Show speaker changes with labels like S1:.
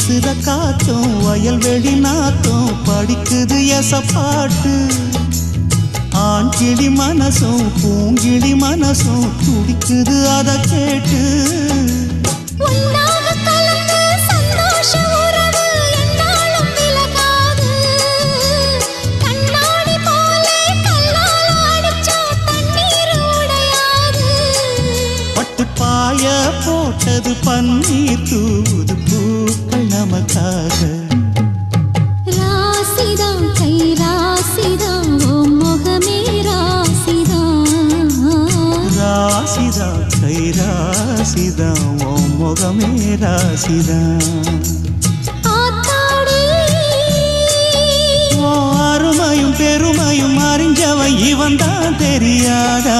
S1: வீசுற காத்தும் வயல்வெளி நாத்தும் படிக்குது எசப்பாட்டு ஆண் கிளி மனசும் பூங்கிளி மனசும் துடிக்குது அதை கேட்டு பாய போட்டது பன்னீர் தூது பூக்கள் நமக்காக
S2: ராசிதான் கை ராசிதான் ஓ முகமே ராசிதான்
S1: ராசிதான் கை ராசிதான் ஓ முகமே ராசிதான் அருமையும் பெருமையும் அறிஞ்சவன் இவன் தான் தெரியாதா